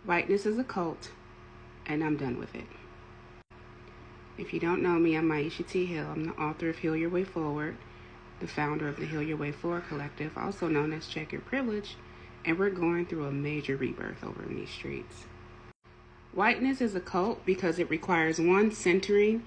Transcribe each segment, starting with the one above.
Whiteness is a cult, and I'm done with it. If you don't know me, I'm Maisha T. Hill. I'm the author of Heal Your Way Forward, the founder of the Heal Your Way Forward Collective, also known as Check Your Privilege, and we're going through a major rebirth over in these streets. Whiteness is a cult because it requires 1, centering,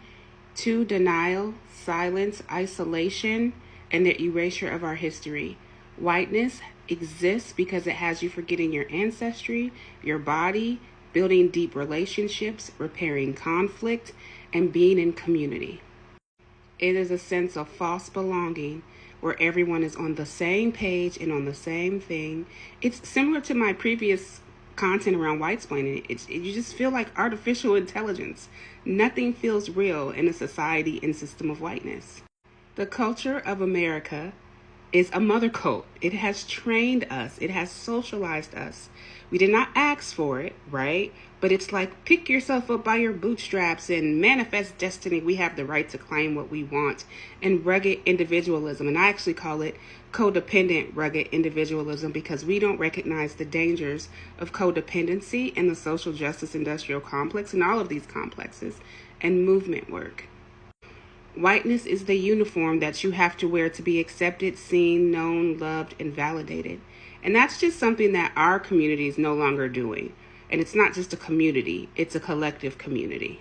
2, denial, silence, isolation, and the erasure of our history. Whiteness exists because it has you forgetting your ancestry, your body, building deep relationships, repairing conflict, and being in community. It is a sense of false belonging where everyone is on the same page and on the same thing. It's similar to my previous content around whitesplaining. You just feel like artificial intelligence. Nothing feels real in a society and system of whiteness. The culture of America is a mother cult. It has trained us. It has socialized us. We did not ask for it, right? But it's like pick yourself up by your bootstraps and manifest destiny. We have the right to claim what we want. And rugged individualism. And I actually call it codependent rugged individualism because we don't recognize the dangers of codependency in the social justice industrial complex and all of these complexes and movement work. Whiteness is the uniform that you have to wear to be accepted, seen, known, loved, and validated. And that's just something that our community is no longer doing. And it's not just a community, it's a collective community.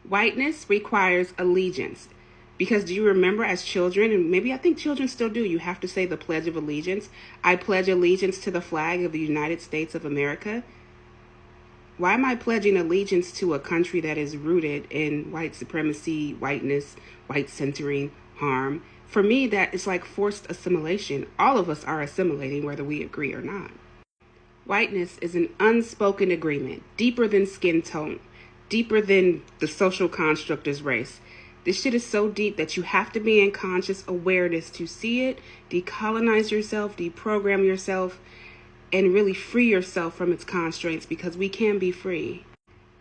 Whiteness requires allegiance. Because do you remember as children, and maybe I think children still do, you have to say the Pledge of Allegiance. I pledge allegiance to the flag of the United States of America. Why am I pledging allegiance to a country that is rooted in white supremacy, whiteness, white centering, harm? For me, that is like forced assimilation. All of us are assimilating whether we agree or not. Whiteness is an unspoken agreement, deeper than skin tone, deeper than the social construct as race. This shit is so deep that you have to be in conscious awareness to see it, decolonize yourself, deprogram yourself, and really free yourself from its constraints because we can be free.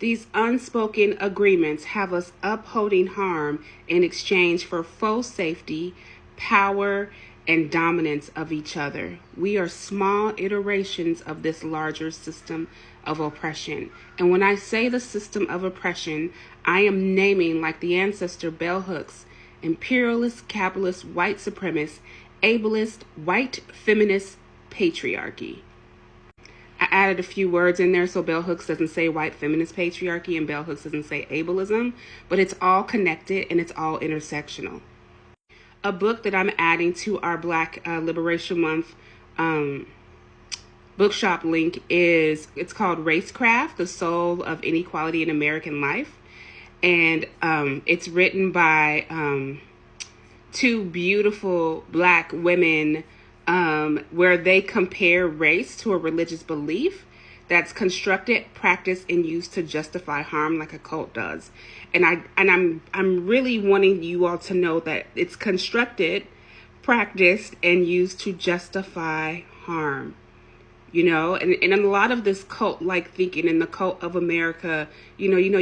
These unspoken agreements have us upholding harm in exchange for faux safety, power, and dominance of each other. We are small iterations of this larger system of oppression. And when I say the system of oppression, I am naming, like the ancestor bell hooks, imperialist, capitalist, white supremacist, ableist, white feminist patriarchy. I added a few words in there so bell hooks doesn't say white feminist patriarchy and bell hooks doesn't say ableism, but it's all connected and it's all intersectional. A book that I'm adding to our Black Liberation Month bookshop link it's called Racecraft, The Soul of Inequality in American Life. And it's written by 2 beautiful Black women where they compare race to a religious belief that's constructed, practiced, and used to justify harm like a cult does. And I'm really wanting you all to know that it's constructed, practiced, and used to justify harm. You know, and a lot of this cult-like thinking in the cult of America, you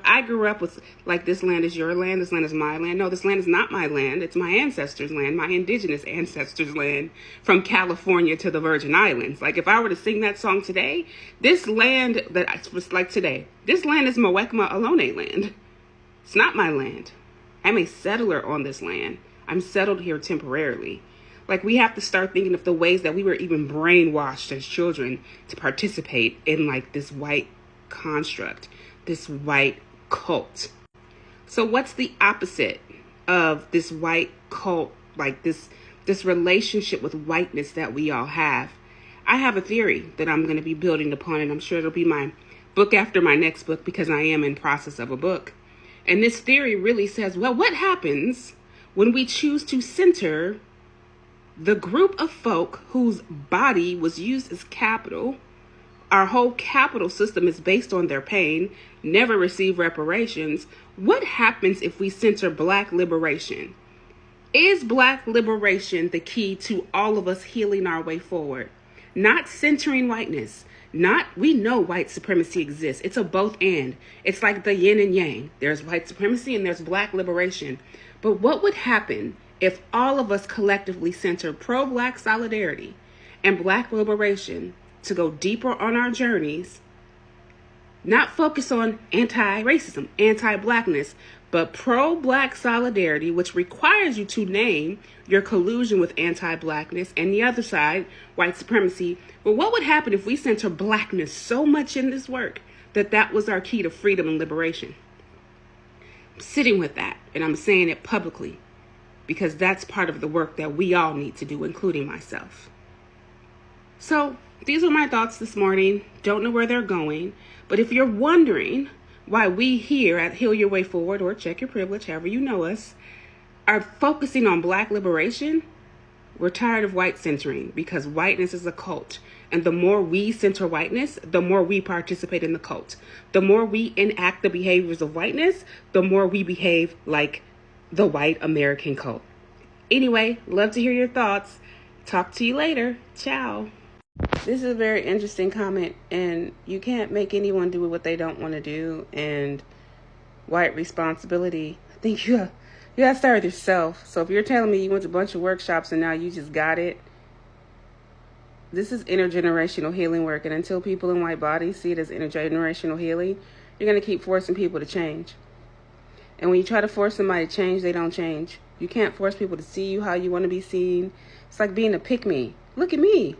I grew up with like, this land is your land, this land is my land. No, this land is not my land. It's my ancestors' land, my indigenous ancestors' land, from California to the Virgin Islands. Like, if I were to sing that song today, this land that was like today, this land is Mwekma Ohlone land. It's not my land. I'm a settler on this land. I'm settled here temporarily. Like, we have to start thinking of the ways that we were even brainwashed as children to participate in like this white construct, this white cult. So what's the opposite of this white cult, like this relationship with whiteness that we all have? I have a theory that I'm going to be building upon, and I'm sure it'll be my book after my next book because I am in process of a book. And this theory really says, well, what happens when we choose to center the group of folk whose body was used as capital? Our whole capital system is based on their pain, never receive reparations. What happens if we center Black liberation? Is Black liberation the key to all of us healing our way forward? Not centering whiteness. We know white supremacy exists. It's a both and. It's like the yin and yang. There's white supremacy and there's Black liberation. But what would happen if all of us collectively center pro-Black solidarity and Black liberation to go deeper on our journeys Not focus on anti-racism, anti-blackness, but pro-black solidarity, which requires you to name your collusion with anti-blackness and the other side, white supremacy. But what would happen if we center blackness so much in this work that was our key to freedom and liberation? I'm sitting with that, and I'm saying it publicly because that's part of the work that we all need to do, including myself. So these are my thoughts this morning. Don't know where they're going. But if you're wondering why we here at Heal Your Way Forward, or Check Your Privilege, however you know us, are focusing on black liberation, we're tired of white centering because whiteness is a cult. And the more we center whiteness, the more we participate in the cult. The more we enact the behaviors of whiteness, the more we behave like the white American cult. Anyway, love to hear your thoughts. Talk to you later. Ciao. This is a very interesting comment, and you can't make anyone do what they don't want to do. And white responsibility, I think you got to start with yourself. So if you're telling me you went to a bunch of workshops and now you just got it, this is intergenerational healing work. And until people in white bodies see it as intergenerational healing, you're going to keep forcing people to change. And when you try to force somebody to change, they don't change. You can't force people to see you how you want to be seen. It's like being a pick-me. Look at me.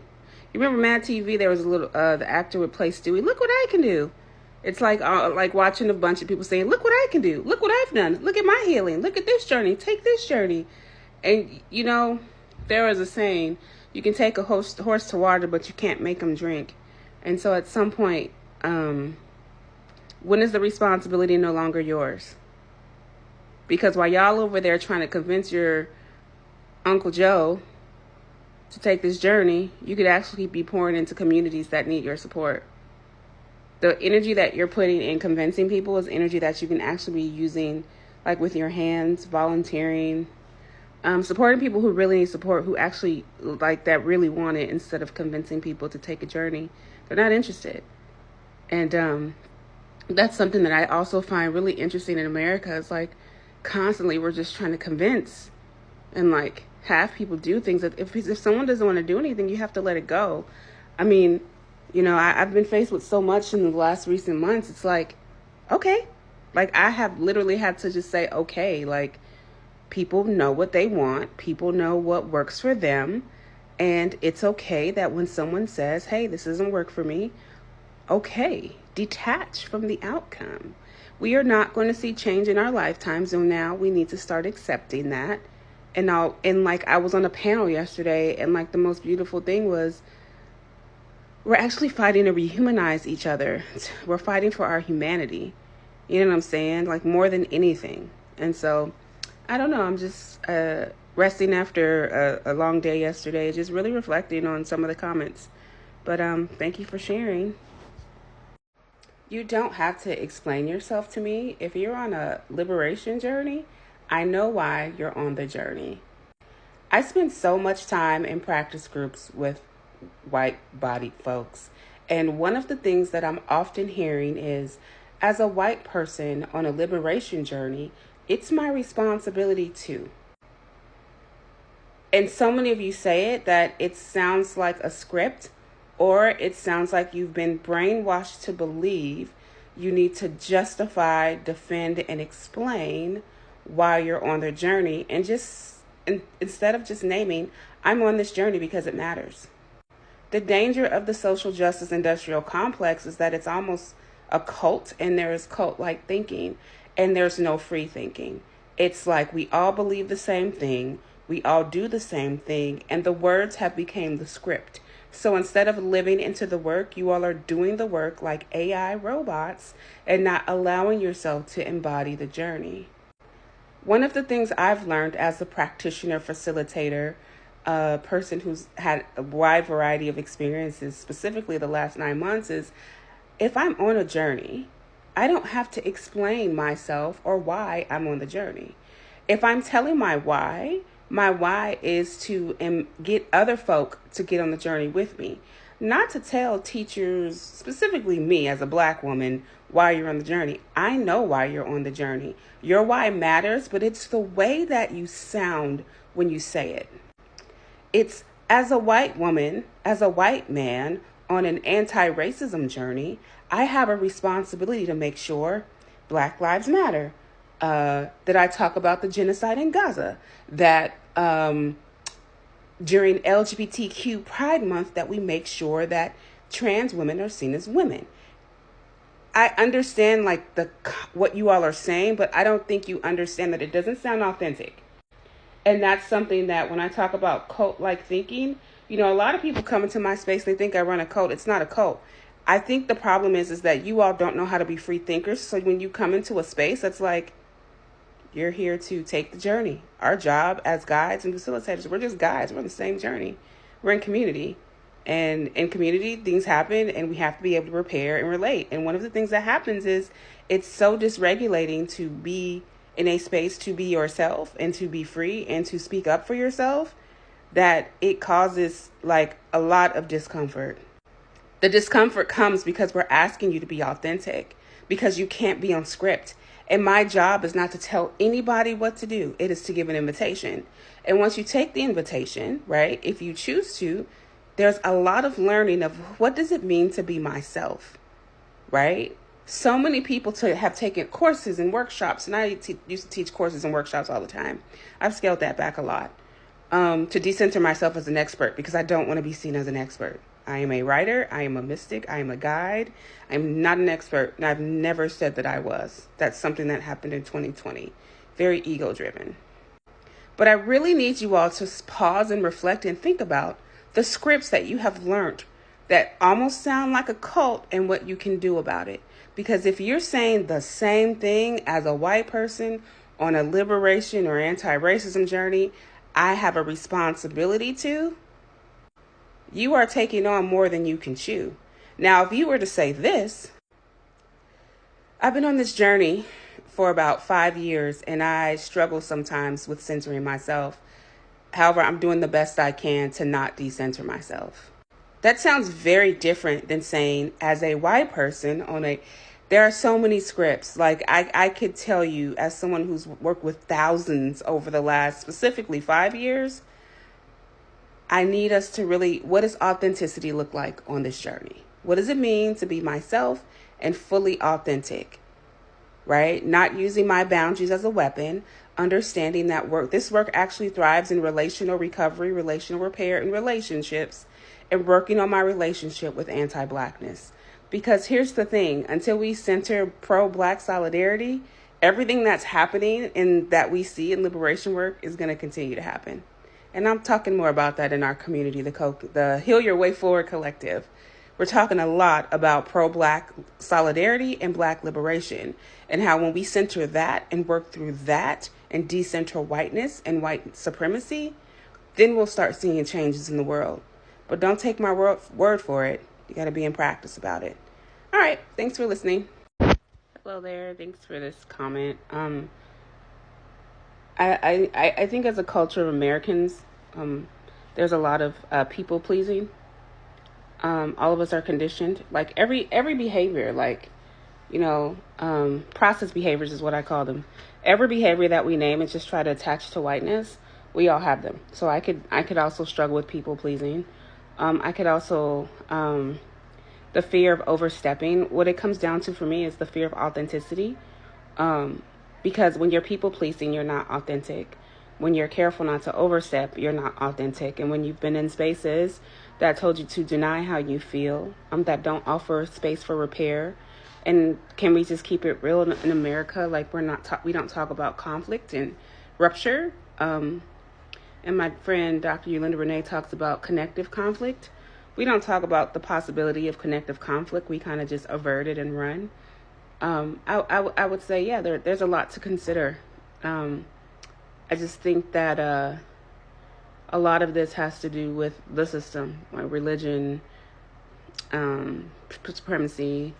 You remember Mad TV? There was a little, the actor would play Stewie. Look what I can do. It's like watching a bunch of people saying, look what I can do. Look what I've done. Look at my healing. Look at this journey. Take this journey. And, you know, there was a saying, you can take a horse to water, but you can't make them drink. And so at some point, when is the responsibility no longer yours? Because while y'all over there trying to convince your Uncle Joe to take this journey, you could actually be pouring into communities that need your support. The energy that you're putting in convincing people is energy that you can actually be using, like with your hands, volunteering, supporting people who really need support, who actually like that really want it, instead of convincing people to take a journey. They're not interested. And that's something that I also find really interesting in America. It's like constantly we're just trying to convince and like have people do things. That if someone doesn't want to do anything, you have to let it go. I mean, you know, I've been faced with so much in the last recent months. It's like, okay, like I have literally had to just say, okay, like people know what they want. People know what works for them. And it's okay that when someone says, hey, this doesn't work for me, okay, detach from the outcome. We are not going to see change in our lifetimes. So now we need to start accepting that. And like I was on a panel yesterday, and like the most beautiful thing was we're actually fighting to rehumanize each other. We're fighting for our humanity. You know what I'm saying? Like more than anything. And so I don't know. I'm just resting after a long day yesterday, just really reflecting on some of the comments. But thank you for sharing. You don't have to explain yourself to me. If you're on a liberation journey, I know why you're on the journey. I spend so much time in practice groups with white-bodied folks. And one of the things that I'm often hearing is, as a white person on a liberation journey, it's my responsibility too. And so many of you say it that it sounds like a script, or it sounds like you've been brainwashed to believe you need to justify, defend, and explain why you're on the journey. And instead of just naming, I'm on this journey because it matters. The danger of the social justice industrial complex is that it's almost a cult, and there is cult-like thinking, and there's no free thinking. It's like we all believe the same thing, we all do the same thing, and the words have become the script. So instead of living into the work, you all are doing the work like AI robots and not allowing yourself to embody the journey. One of the things I've learned as a practitioner, facilitator, a person who's had a wide variety of experiences, specifically the last 9 months, is if I'm on a journey, I don't have to explain myself or why I'm on the journey. If I'm telling my why is to get other folk to get on the journey with me. Not to tell teachers, specifically me as a Black woman, why you're on the journey. I know why you're on the journey. Your why matters, but it's the way that you sound when you say it. It's as a white woman, as a white man on an anti-racism journey, I have a responsibility to make sure Black Lives Matter, that I talk about the genocide in Gaza, that during LGBTQ Pride Month, that we make sure that trans women are seen as women. I understand what you all are saying, but I don't think you understand that it doesn't sound authentic. And that's something that when I talk about cult-like thinking, a lot of people come into my space, they think I run a cult. It's not a cult. I think the problem is that you all don't know how to be free thinkers. So when you come into a space, that's like, you're here to take the journey. Our job as guides and facilitators, we're just guides. We're on the same journey. We're in community. And in community, things happen, and we have to be able to repair and relate. And one of the things that happens is it's so dysregulating to be in a space to be yourself and to be free and to speak up for yourself that it causes a lot of discomfort. The discomfort comes because we're asking you to be authentic, because you can't be on script. And my job is not to tell anybody what to do. It is to give an invitation. And once you take the invitation, right, if you choose to, there's a lot of learning of what does it mean to be myself, right? So many people have taken courses and workshops, and I used to teach courses and workshops all the time. I've scaled that back a lot to decenter myself as an expert, because I don't want to be seen as an expert. I am a writer. I am a mystic. I am a guide. I'm not an expert, and I've never said that I was. That's something that happened in 2020. Very ego-driven. But I really need you all to pause and reflect and think about the scripts that you have learned that almost sound like a cult and what you can do about it. Because if you're saying the same thing as a white person on a liberation or anti-racism journey, I have a responsibility to, you are taking on more than you can chew. Now, if you were to say this, I've been on this journey for about 5 years, and I struggle sometimes with centering myself. However, I'm doing the best I can to not decenter myself. That sounds very different than saying, as a white person there are so many scripts. I could tell you, as someone who's worked with thousands over the last specifically 5 years, I need us to really, what does authenticity look like on this journey? What does it mean to be myself and fully authentic, right? Not using my boundaries as a weapon, understanding that this work actually thrives in relational recovery, relational repair, and relationships, and working on my relationship with anti-Blackness. Because here's the thing, until we center pro-Black solidarity, everything that's happening and that we see in liberation work is going to continue to happen. And I'm talking more about that in our community, the Heal Your Way Forward Collective. We're talking a lot about pro-Black solidarity and Black liberation, and how when we center that and work through that and decenter whiteness and white supremacy, then we'll start seeing changes in the world. But don't take my word for it. You got to be in practice about it. All right. Thanks for listening. Hello there. Thanks for this comment. I think as a culture of Americans, there's a lot of people pleasing. All of us are conditioned. Every behavior, process behaviors is what I call them. Every behavior that we name and just try to attach to whiteness, we all have them. So I could also struggle with people pleasing. I could also, the fear of overstepping. What it comes down to for me is the fear of authenticity. Because when you're people pleasing, you're not authentic. When you're careful not to overstep, you're not authentic. And when you've been in spaces that told you to deny how you feel, that don't offer space for repair, and can we just keep it real in America? We don't talk about conflict and rupture. And my friend Dr. Yolanda Renee talks about connective conflict. We don't talk about the possibility of connective conflict. We kind of just avert it and run. I would say, yeah, there's a lot to consider. I just think that a lot of this has to do with the system, like religion, supremacy,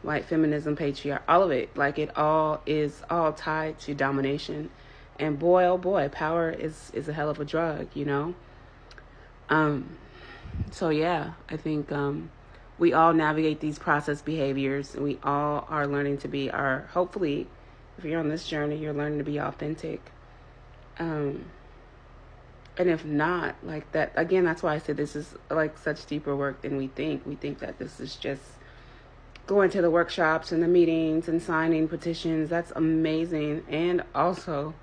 white feminism, patriarchy, all of it. It all is all tied to domination. And boy, oh boy, power is a hell of a drug, So yeah, I think we all navigate these process behaviors, and we all are learning to be hopefully, if you're on this journey, you're learning to be authentic. And if not, like that, again, that's why I said this is like such deeper work than we think. We think that this is just going to the workshops and the meetings and signing petitions. That's amazing. And also,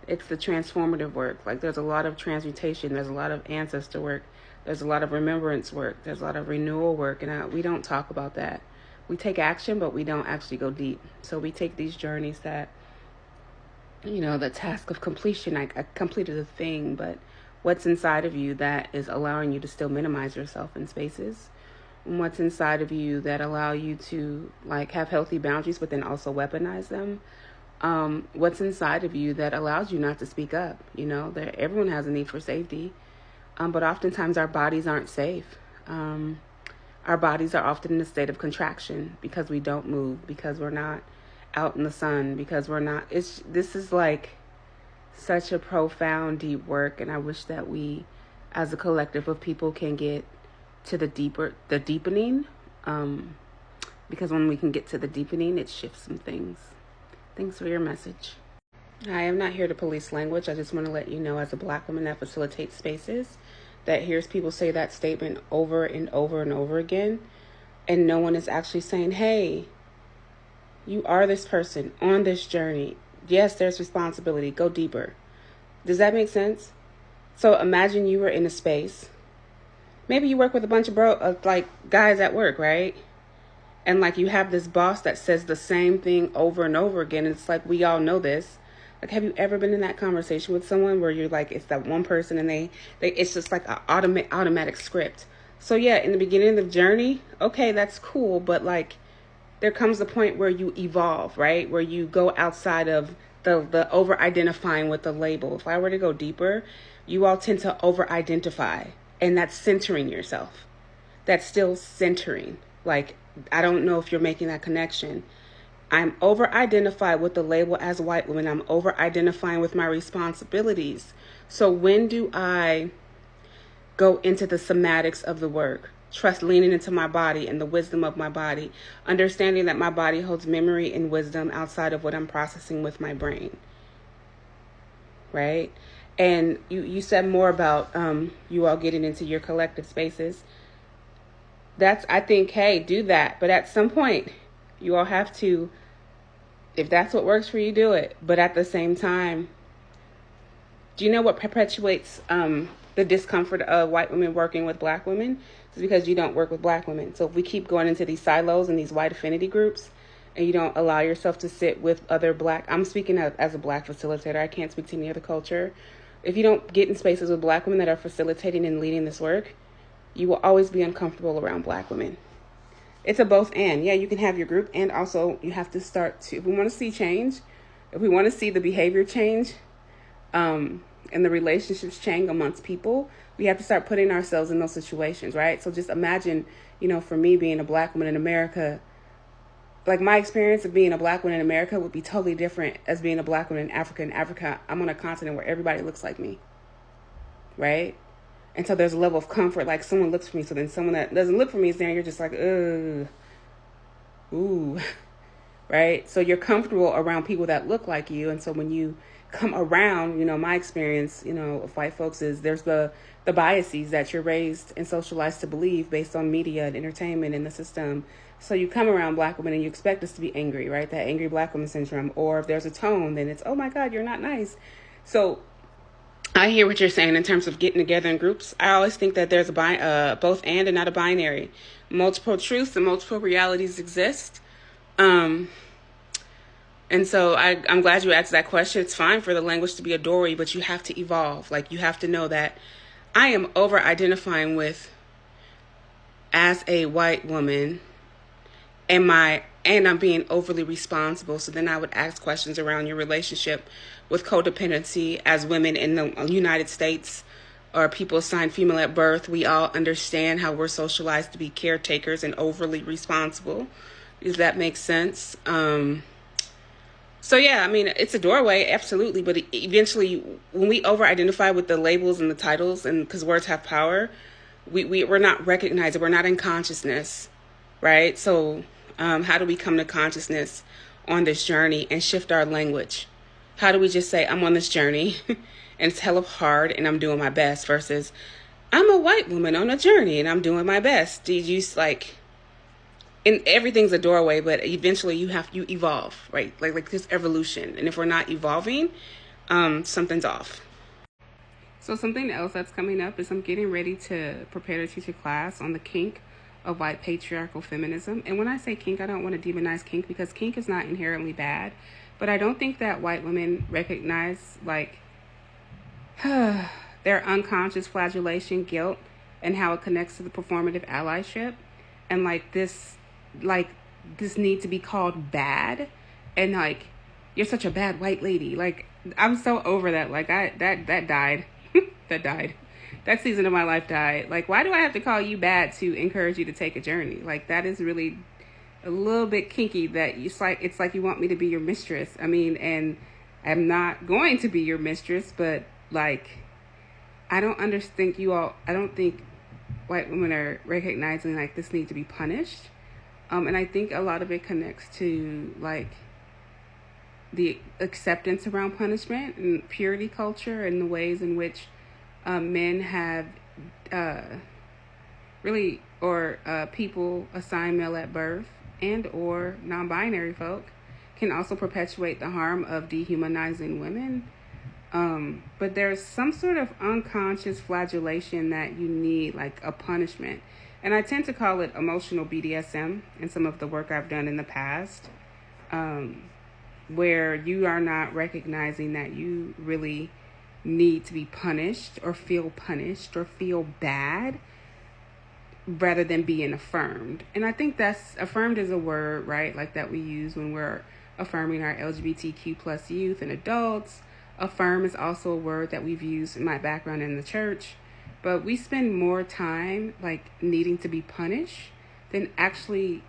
it's the transformative work. Like there's a lot of transmutation. There's a lot of ancestor work. There's a lot of remembrance work. There's a lot of renewal work. And we don't talk about that. We take action, but we don't actually go deep. So we take these journeys that, the task of completion, I completed a thing, but what's inside of you that is allowing you to still minimize yourself in spaces? And what's inside of you that allow you to like have healthy boundaries, but then also weaponize them? What's inside of you that allows you not to speak up? Everyone has a need for safety, but oftentimes our bodies aren't safe. Our bodies are often in a state of contraction because we don't move, because we're not out in the sun, because we're not. This is like such a profound, deep work, and I wish that we, as a collective of people, can get to the deepening, because when we can get to the deepening, it shifts some things. Thanks for your message. I am not here to police language. I just want to let you know, as a Black woman that facilitates spaces, that hears people say that statement over and over and over again, and no one is actually saying, hey, you are this person on this journey. Yes, there's responsibility. Go deeper. Does that make sense? So imagine you were in a space. Maybe you work with a bunch of guys at work, right? And like you have this boss that says the same thing over and over again. And it's like, we all know this. Like, have you ever been in that conversation with someone where you're like, it's that one person and they it's just like an automatic script. So yeah, in the beginning of the journey, okay, that's cool. But like, there comes a point where you evolve, right? Where you go outside of the over-identifying with the label. If I were to go deeper, you all tend to over-identify, and that's centering yourself. That's still centering. Like, I don't know if you're making that connection. I'm over-identified with the label as a white woman. I'm over-identifying with my responsibilities. So when do I go into the somatics of the work? Leaning into my body and the wisdom of my body, understanding that my body holds memory and wisdom outside of what I'm processing with my brain, right? And you said more about you all getting into your collective spaces. I think, hey, do that. But at some point, you all have to, if that's what works for you, do it. But at the same time, do you know what perpetuates the discomfort of white women working with Black women? It's because you don't work with Black women. So if we keep going into these silos and these white affinity groups, and you don't allow yourself to sit with other Black, I'm speaking as a Black facilitator, I can't speak to any other culture. If you don't get in spaces with Black women that are facilitating and leading this work, you will always be uncomfortable around Black women. It's a both and. Yeah, you can have your group, and also you have to start to, if we want to see change, if we want to see the behavior change, and the relationships change amongst people, we have to start putting ourselves in those situations, right? So just imagine, for me being a Black woman in America, like my experience of being a Black woman in America would be totally different as being a Black woman in Africa. In Africa, I'm on a continent where everybody looks like me, right? And so there's a level of comfort, like someone looks for me, so then someone that doesn't look for me is there, and you're just like, ooh, right? So you're comfortable around people that look like you, and so when you come around, my experience, of white folks is there's the biases that you're raised and socialized to believe based on media and entertainment and the system. So you come around Black women and you expect us to be angry, right? That angry Black woman syndrome. Or if there's a tone, then it's, oh my God, you're not nice. So I hear what you're saying in terms of getting together in groups. I always think that there's a both and not a binary. Multiple truths and multiple realities exist. And so I'm glad you asked that question. It's fine for the language to be a doorway, but you have to evolve. Like, you have to know that I am over-identifying with, as a white woman, and I'm being overly responsible. So then I would ask questions around your relationship with codependency as women in the United States, or people assigned female at birth. We all understand how we're socialized to be caretakers and overly responsible. Does that make sense? So yeah, I mean, it's a doorway, absolutely. But eventually, when we over-identify with the labels and the titles, and because words have power, we're not recognized. We're not in consciousness, right? So how do we come to consciousness on this journey and shift our language? How do we just say, I'm on this journey, and it's hella hard and I'm doing my best, versus I'm a white woman on a journey and I'm doing my best. Did you like, and everything's a doorway, but eventually you evolve, right? Like this evolution. And if we're not evolving, something's off. So something else that's coming up is I'm getting ready to prepare to teach a class on the kink of white patriarchal feminism. And when I say kink, I don't want to demonize kink, because kink is not inherently bad. But I don't think that white women recognize like their unconscious flagellation, guilt, and how it connects to the performative allyship, and like this need to be called bad, and like you're such a bad white lady. Like I'm so over that. Like that died. That died. That season of my life died. Like, why do I have to call you bad to encourage you to take a journey? Like, that is really a little bit kinky. That it's like you want me to be your mistress. I mean, and I'm not going to be your mistress, but like, I don't understand you all. I don't think white women are recognizing like this need to be punished. And I think a lot of it connects to like the acceptance around punishment and purity culture, and the ways in which men have really, or people assigned male at birth and or non-binary folk can also perpetuate the harm of dehumanizing women. But there's some sort of unconscious flagellation that you need, like a punishment. And I tend to call it emotional BDSM in some of the work I've done in the past, where you are not recognizing that you really need to be punished or feel bad rather than being affirmed. And I think that's, affirmed is a word, right? Like that we use when we're affirming our LGBTQ plus youth and adults. Affirm is also a word that we've used in my background in the church. But we spend more time like needing to be punished than actually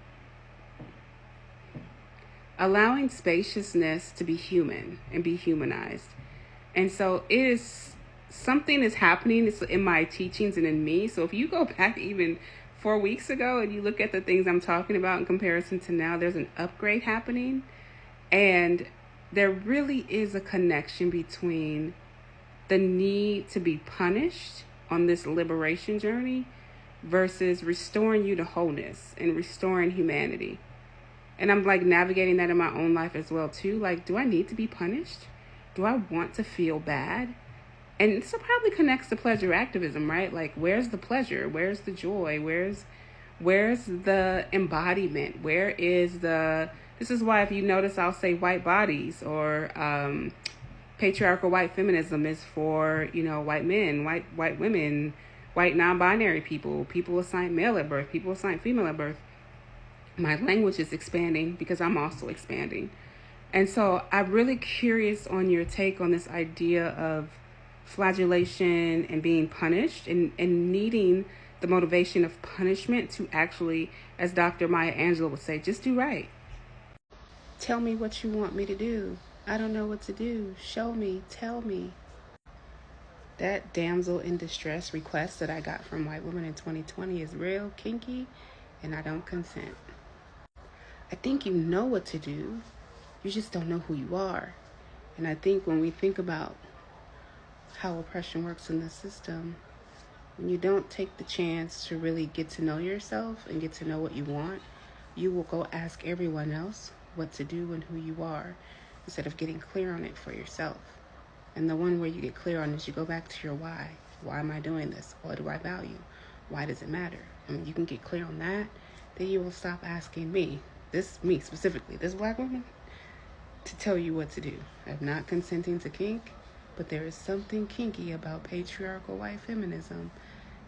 allowing spaciousness to be human and be humanized. And so something is happening. It's in my teachings and in me. So if you go back even 4 weeks ago and you look at the things I'm talking about in comparison to now, there's an upgrade happening. And there really is a connection between the need to be punished on this liberation journey versus restoring you to wholeness and restoring humanity. And I'm like navigating that in my own life as well too. Like, do I need to be punished? Do I want to feel bad? And this probably connects to pleasure activism, right? Like, where's the pleasure? Where's the joy? Where's the embodiment? Where is the... This is why if you notice, I'll say white bodies, or patriarchal white feminism is for, white men, white women, white non-binary people assigned male at birth, people assigned female at birth. My language is expanding because I'm also expanding. And so I'm really curious on your take on this idea of flagellation and being punished, and needing the motivation of punishment to actually, as Dr. Maya Angelou would say, just do right. Tell me what you want me to do. I don't know what to do. Show me. Tell me. That damsel in distress request that I got from white women in 2020 is real kinky, and I don't consent. I think you know what to do. You just don't know who you are. And I think when we think about how oppression works in the system, when you don't take the chance to really get to know yourself and get to know what you want, you will go ask everyone else what to do and who you are, instead of getting clear on it for yourself. And the one where you get clear on is you go back to your why. Why am I doing this? What do I value? Why does it matter? And when you can get clear on that, then you will stop asking me specifically, this black woman, to tell you what to do. I'm not consenting to kink, but there is something kinky about patriarchal white feminism,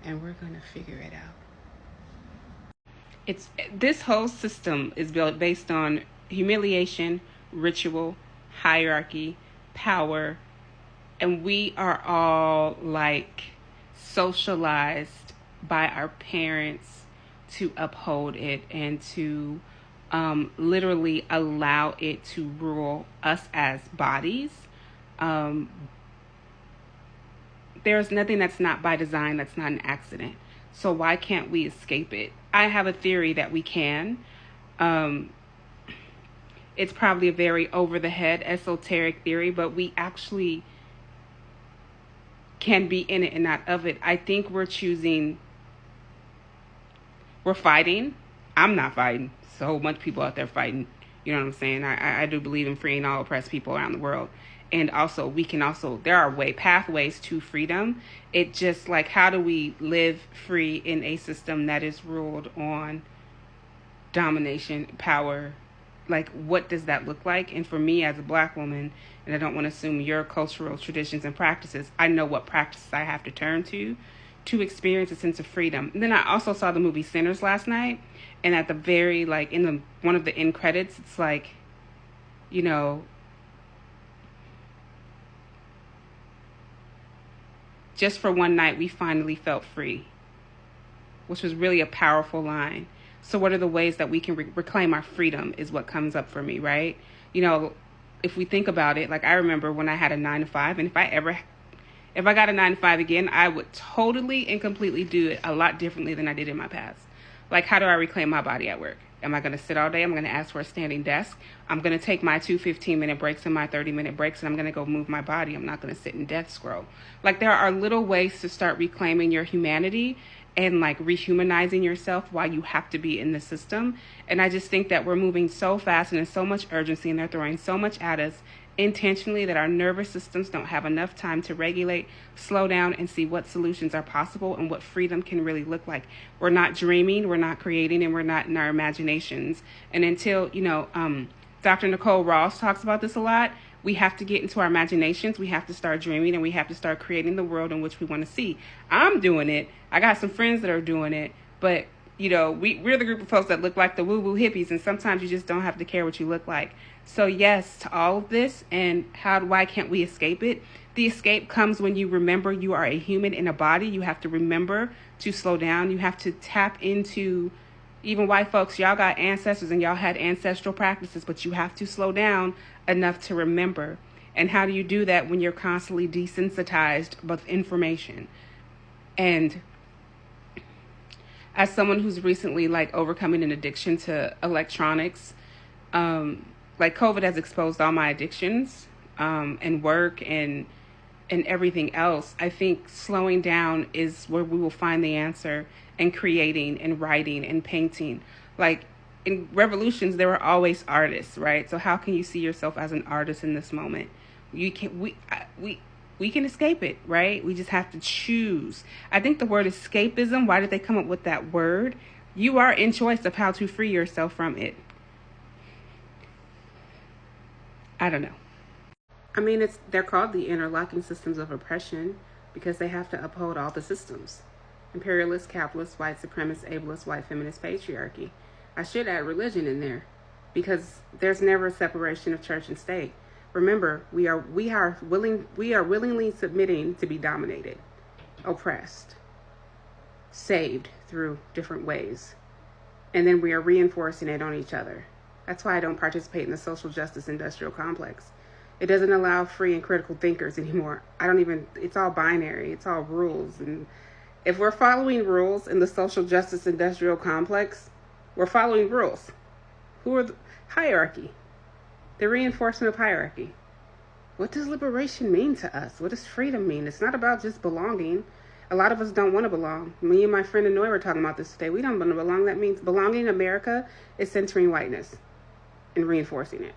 and we're going to figure it out. This whole system is built based on humiliation, ritual, hierarchy, power, and we are all like socialized by our parents to uphold it and to literally allow it to rule us as bodies. There's nothing that's not by design, that's not an accident. So why can't we escape it? I have a theory that we can. It's probably a very over the head esoteric theory, but we actually can be in it and not of it. I think we're fighting. I'm not fighting. So much people out there fighting. You know what I'm saying? I do believe in freeing all oppressed people around the world. And also, there are pathways to freedom. It just like, how do we live free in a system that is ruled on domination, power? Like, what does that look like? And for me as a black woman, and I don't want to assume your cultural traditions and practices, I know what practices I have to turn to experience a sense of freedom. And then I also saw the movie Sinners last night, and at the very, like, one of the end credits, it's like, you know, just for one night we finally felt free, which was really a powerful line. So what are the ways that we can reclaim our freedom is what comes up for me, right? You know, if we think about it, like, I remember when I had a 9-to-5, and if I got a 9-to-5 again, I would totally and completely do it a lot differently than I did in my past. Like, how do I reclaim my body at work? Am I going to sit all day? I'm going to ask for a standing desk. I'm going to take my 2 15-minute breaks and my 30-minute breaks, and I'm going to go move my body. I'm not going to sit and death scroll. Like, there are little ways to start reclaiming your humanity and, like, rehumanizing yourself while you have to be in the system. And I just think that we're moving so fast and in so much urgency, and they're throwing so much at us intentionally that our nervous systems don't have enough time to regulate, slow down, and see what solutions are possible and what freedom can really look like. We're not dreaming, we're not creating, and we're not in our imaginations. And until, Dr. Nicole Ross talks about this a lot, we have to get into our imaginations, we have to start dreaming, and we have to start creating the world in which we want to see. I'm doing it. I got some friends that are doing it, but we're the group of folks that look like the woo-woo hippies, and sometimes you just don't have to care what you look like. So yes, to all of this, and why can't we escape it? The escape comes when you remember you are a human in a body. You have to remember to slow down. You have to tap into, even white folks, y'all got ancestors and y'all had ancestral practices, but you have to slow down enough to remember. And how do you do that when you're constantly desensitized with information? And as someone who's recently, like, overcoming an addiction to electronics, like, COVID has exposed all my addictions, and work and everything else. I think slowing down is where we will find the answer, and creating and writing and painting. Like, in revolutions, there were always artists, right? So how can you see yourself as an artist in this moment? We can escape it, right? We just have to choose. I think the word escapism, why did they come up with that word? You are in choice of how to free yourself from it. I don't know. I mean, they're called the interlocking systems of oppression because they have to uphold all the systems. Imperialist, capitalist, white supremacist, ableist, white feminist, patriarchy. I should add religion in there because there's never a separation of church and state. Remember, we are willingly submitting to be dominated, oppressed, saved through different ways. And then we are reinforcing it on each other. That's why I don't participate in the social justice industrial complex. It doesn't allow free and critical thinkers anymore. It's all binary. It's all rules. And if we're following rules in the social justice industrial complex, we're following rules. Hierarchy. The reinforcement of hierarchy. What does liberation mean to us? What does freedom mean? It's not about just belonging. A lot of us don't want to belong. Me and my friend Anoy were talking about this today. We don't want to belong. That means belonging in America is centering whiteness and reinforcing it.